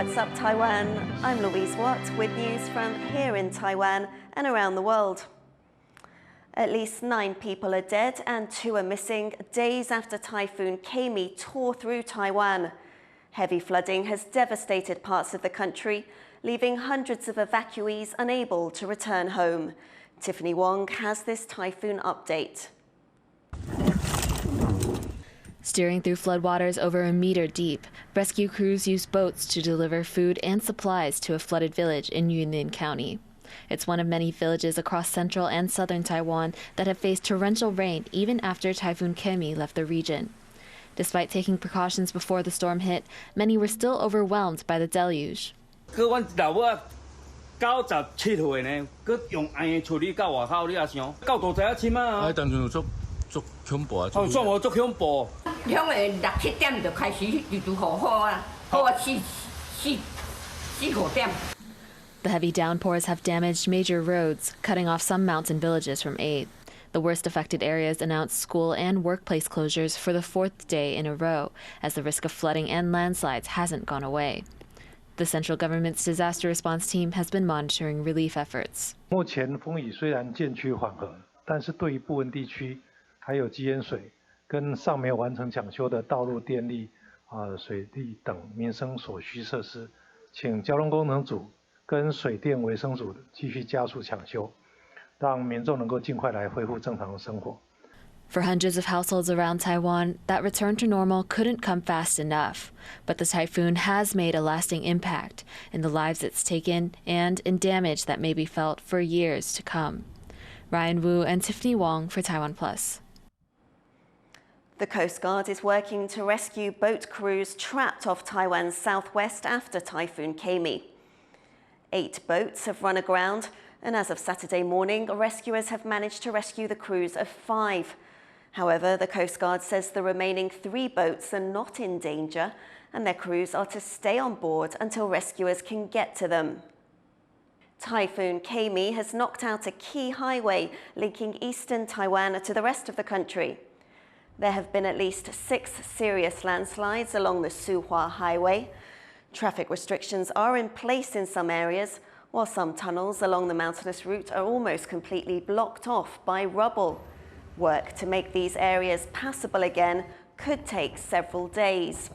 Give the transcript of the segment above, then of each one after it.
What's up, Taiwan? I'm Louise with news from here in Taiwan and around the world. At least 9 people are dead and 2 are missing days after Typhoon Gaemi tore through Taiwan. Heavy flooding has devastated parts of the country, leaving hundreds of evacuees unable to return home. Tiffany Wong has this typhoon update. Steering through floodwaters over a meter deep, rescue crews use boats to deliver food and supplies to a flooded village in Yunlin County. It's one of many villages across central and southern Taiwan that have faced torrential rain even after Typhoon Gaemi left the region. Despite taking precautions before the storm hit, many were still overwhelmed by the deluge. The heavy downpours have damaged major roads, cutting off some mountain villages from aid. The worst affected areas announced school and workplace closures for the 4th day in a row, as the risk of flooding and landslides hasn't gone away. The central government's disaster response team has been monitoring relief efforts. 目前风雨虽然渐趋缓和，但是对于部分地区还有基淹水跟尚没有完成抢修的道路、电力、水利等民生所需设施，请交通工程组跟水电卫生组继续加速抢修，让民众能够尽快来恢复正常的生活。 For hundreds of households around Taiwan, that return to normal couldn't come fast enough. But the typhoon has made a lasting impact in the lives it's taken and in damage that may be felt for years to come. Ryan Wu and Tiffany Wong for TaiwanPlus. The Coast Guard is working to rescue boat crews trapped off Taiwan's southwest after Typhoon Gaemi. 8 boats have run aground, and as of Saturday morning, rescuers have managed to rescue the crews of 5. However, the Coast Guard says the remaining 3 boats are not in danger, and their crews are to stay on board until rescuers can get to them. Typhoon Gaemi has knocked out a key highway linking eastern Taiwan to the rest of the country. There have been at least 6 serious landslides along the Suhua Highway. Traffic restrictions are in place in some areas, while some tunnels along the mountainous route are almost completely blocked off by rubble. Work to make these areas passable again could take several days.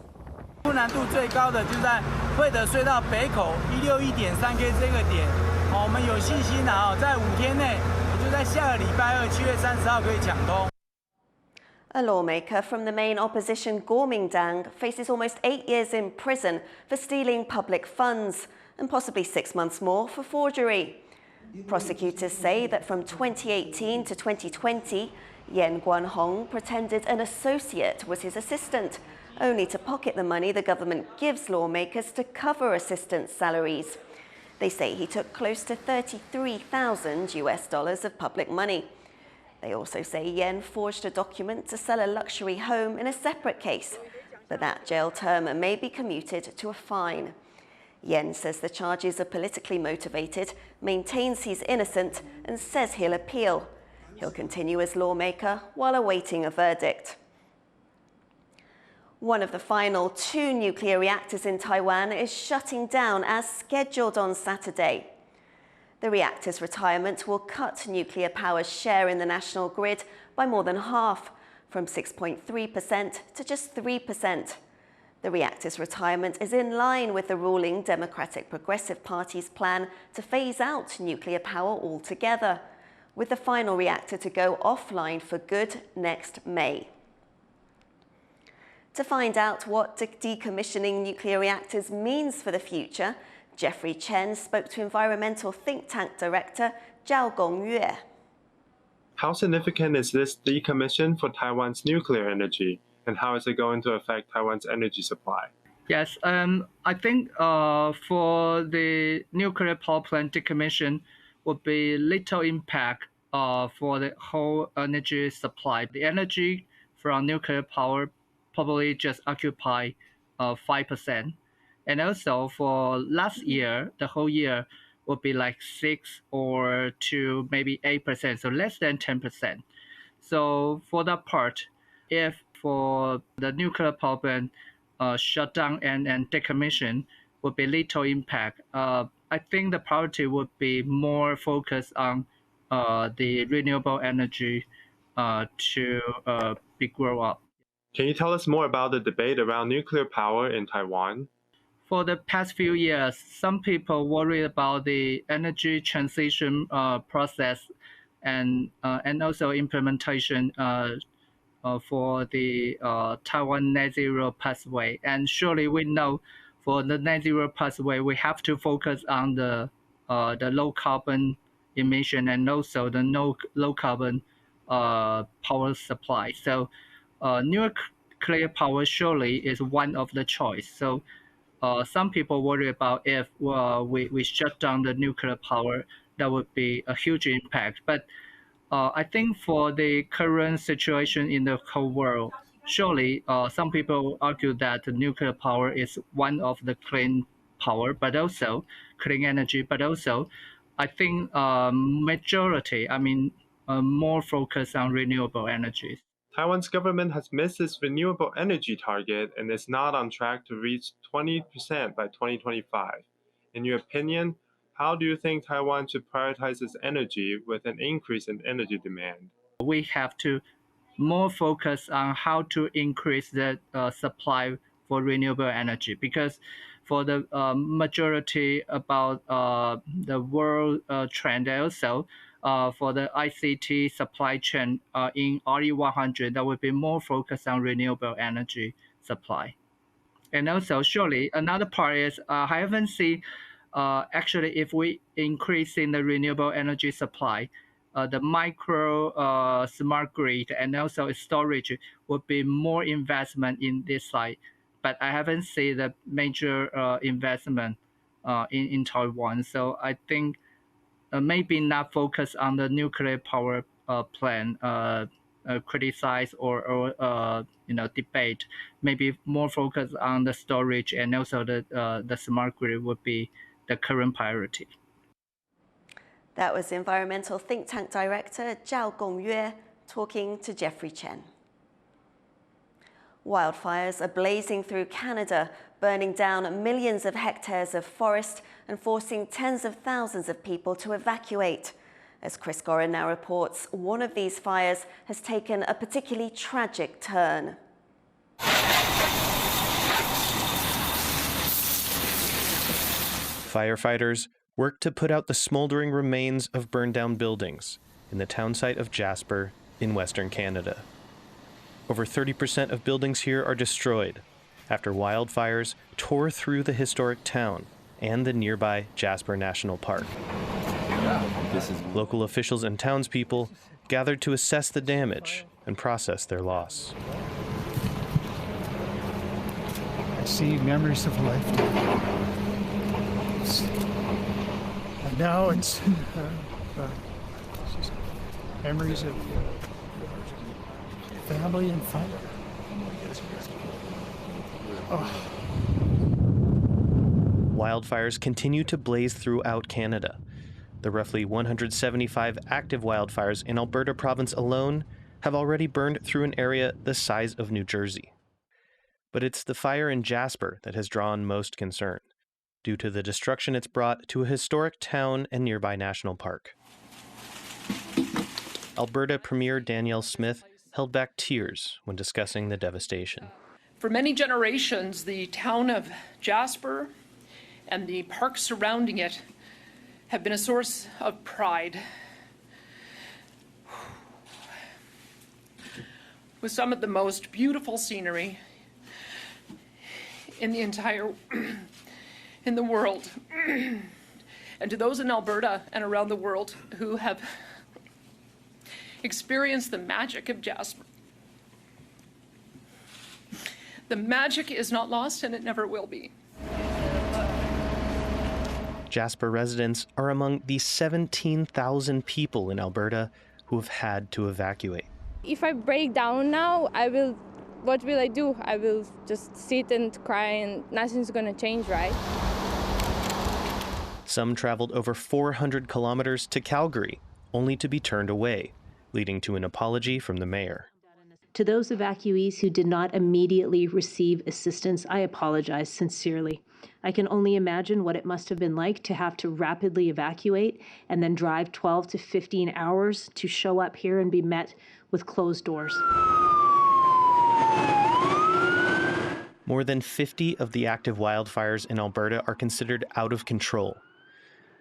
难度最高的就在惠德隧道北口161.3K 这个点，我们有信心在5天内，也就在下个礼拜二7月30号可以抢通。 A lawmaker from the main opposition Kuomintang faces almost 8 years in prison for stealing public funds and possibly 6 months more for forgery. Prosecutors say that from 2018 to 2020, Guan Hong pretended an associate was his assistant, only to pocket the money the government gives lawmakers to cover assistants' salaries. They say he took close to $33,000 of public money. They also say Yen forged a document to sell a luxury home in a separate case, but that jail term may be commuted to a fine. Yen says the charges are politically motivated, maintains he's innocent, and says he'll appeal. He'll continue as lawmaker while awaiting a verdict. One of the final 2 nuclear reactors in Taiwan is shutting down as scheduled on Saturday. The reactor's retirement will cut nuclear power's share in the national grid by more than half, from 6.3% to just 3%. The reactor's retirement is in line with the ruling Democratic Progressive Party's plan to phase out nuclear power altogether, with the final reactor to go offline for good next May. To find out what decommissioning nuclear reactors means for the future, Jeffrey Chen spoke to environmental think tank director Zhao Gongyue. How significant is this decommission for Taiwan's nuclear energy, and how is it going to affect Taiwan's energy supply? Yes, I think for the nuclear power plant decommission would be little impact for the whole energy supply. The energy from nuclear power probably just occupy 5%. And also for last year, the whole year would be like 6 or to maybe 8%, so less than 10%. So for that part, if for the nuclear power plant shut down and decommission, would be little impact. I think the priority would be more focused on the renewable energy to be grow up. Can you tell us more about the debate around nuclear power in Taiwan? For the past few years, some people worry about the energy transition process and also implementation for the Taiwan net zero pathway. And surely we know for the net zero pathway, we have to focus on the low carbon emission and also the low carbon power supply. So nuclear power surely is one of the choice. So some people worry about if we shut down the nuclear power, that would be a huge impact. But I think for the current situation in the whole world, surely some people argue that the nuclear power is one of the clean power, but also clean energy, but also I think majority, more focus on renewable energies. Taiwan's government has missed its renewable energy target and is not on track to reach 20% by 2025. In your opinion, how do you think Taiwan should prioritize its energy with an increase in energy demand? We have to more focus on how to increase the supply for renewable energy, because for the majority about the world trend, also for the ICT supply chain in RE100, that would be more focused on renewable energy supply. And also, surely another part is I haven't seen actually if we increase in the renewable energy supply, the micro smart grid and also storage would be more investment in this side. But I haven't seen the major investment in Taiwan. So I think maybe not focus on the nuclear power plant, criticize or debate. Maybe more focus on the storage and also the smart grid would be the current priority. That was Environmental Think Tank Director Zhao Gongyue talking to Jeffrey Chen. Wildfires are blazing through Canada, burning down millions of hectares of forest and forcing tens of thousands of people to evacuate. As Chris Gorin now reports, one of these fires has taken a particularly tragic turn. Firefighters worked to put out the smoldering remains of burned-down buildings in the town site of Jasper in Western Canada. Over 30% of buildings here are destroyed after wildfires tore through the historic town and the nearby Jasper National Park. Local officials and townspeople gathered to assess the damage and process their loss. I see memories of life. And now it's memories of family and fun. Oh. Wildfires continue to blaze throughout Canada. The roughly 175 active wildfires in Alberta province alone have already burned through an area the size of New Jersey. But it's the fire in Jasper that has drawn most concern, due to the destruction it's brought to a historic town and nearby national park. Alberta Premier Danielle Smith held back tears when discussing the devastation. For many generations, the town of Jasper and the park surrounding it have been a source of pride. With some of the most beautiful scenery in the entire in the world. And to those in Alberta and around the world who have experienced the magic of Jasper, the magic is not lost and it never will be. Jasper residents are among the 17,000 people in Alberta who have had to evacuate. If I break down now, what will I do? I will just sit and cry and nothing's gonna change, right? Some traveled over 400 kilometers to Calgary, only to be turned away, leading to an apology from the mayor. To those evacuees who did not immediately receive assistance, I apologize sincerely. I can only imagine what it must have been like to have to rapidly evacuate and then drive 12 to 15 hours to show up here and be met with closed doors. More than 50 of the active wildfires in Alberta are considered out of control.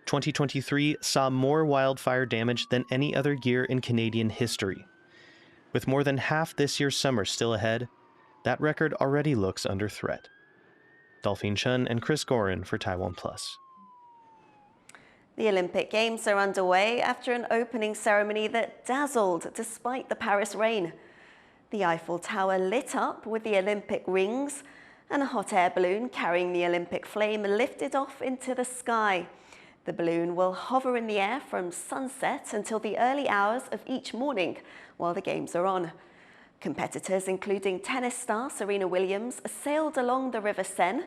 2023 saw more wildfire damage than any other year in Canadian history. With more than half this year's summer still ahead, that record already looks under threat. Jeffrey Chen and Chris Gorin for TaiwanPlus. The Olympic Games are underway after an opening ceremony that dazzled despite the Paris rain. The Eiffel Tower lit up with the Olympic rings, and a hot air balloon carrying the Olympic flame lifted off into the sky. The balloon will hover in the air from sunset until the early hours of each morning while the Games are on. Competitors, including tennis star Serena Williams, sailed along the River Seine,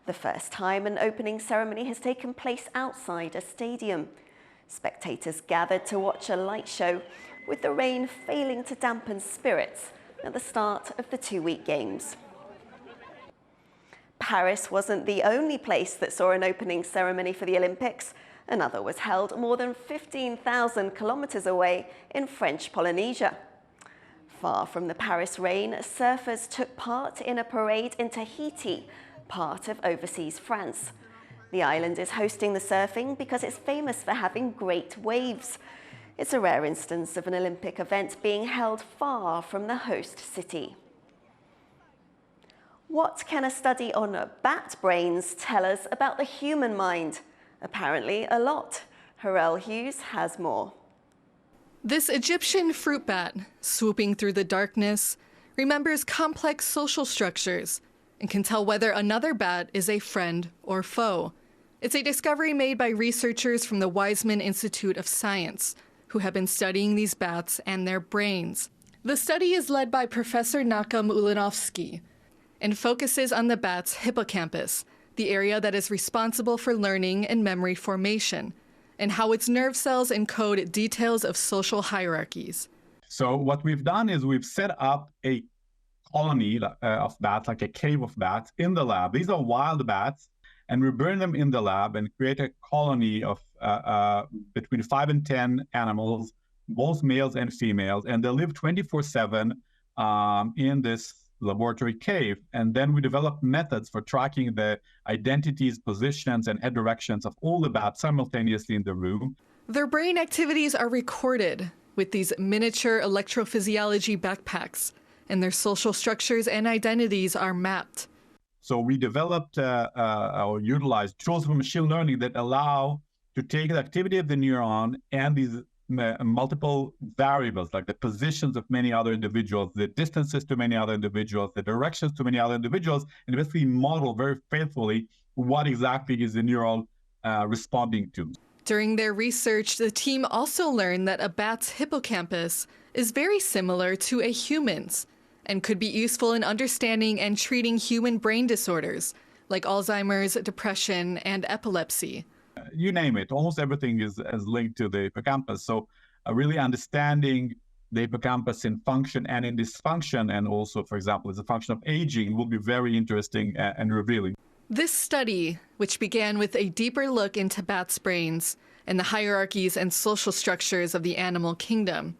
the first time an opening ceremony has taken place outside a stadium. Spectators gathered to watch a light show, with the rain failing to dampen spirits at the start of the two-week Games. Paris wasn't the only place that saw an opening ceremony for the Olympics. Another was held more than 15,000 kilometers away in French Polynesia. Far from the Paris rain, surfers took part in a parade in Tahiti, part of overseas France. The island is hosting the surfing because it's famous for having great waves. It's a rare instance of an Olympic event being held far from the host city. What can a study on bat brains tell us about the human mind? Apparently a lot. Harel Hughes has more. This Egyptian fruit bat, swooping through the darkness, remembers complex social structures and can tell whether another bat is a friend or foe. It's a discovery made by researchers from the Weizmann Institute of Science, who have been studying these bats and their brains. The study is led by Professor Nakam Ulanovsky and focuses on the bat's hippocampus, the area that is responsible for learning and memory formation, and how its nerve cells encode details of social hierarchies. So what we've done is we've set up a colony of bats, like a cave of bats, in the lab. These are wild bats, and we burn them in the lab and create a colony of between 5 and 10 animals, both males and females, and they live 24/7 in this laboratory cave. And then we developed methods for tracking the identities, positions, and head directions of all the bats simultaneously in the room. Their brain activities are recorded with these miniature electrophysiology backpacks, and their social structures and identities are mapped. So we developed or utilized tools for machine learning that allow to take the activity of the neuron and these multiple variables, like the positions of many other individuals, the distances to many other individuals, the directions to many other individuals, and basically model very faithfully what exactly is the neuron responding to. During their research, the team also learned that a bat's hippocampus is very similar to a human's and could be useful in understanding and treating human brain disorders like Alzheimer's, depression, and epilepsy. You name it, almost everything is linked to the hippocampus. So really understanding the hippocampus in function and in dysfunction, and also, for example, as a function of aging, will be very interesting and revealing. This study, which began with a deeper look into bats' brains and the hierarchies and social structures of the animal kingdom,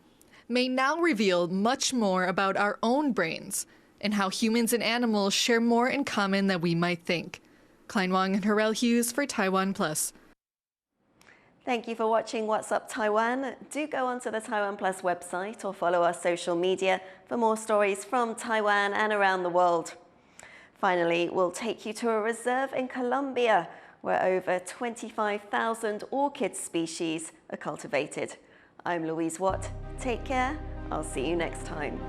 may now reveal much more about our own brains and how humans and animals share more in common than we might think. Klein Wang and Harel Hughes for TaiwanPlus. Thank you for watching What's Up Taiwan. Do go onto the TaiwanPlus website or follow our social media for more stories from Taiwan and around the world. Finally, we'll take you to a reserve in Colombia where over 25,000 orchid species are cultivated. I'm Louise Watt. Take care. I'll see you next time.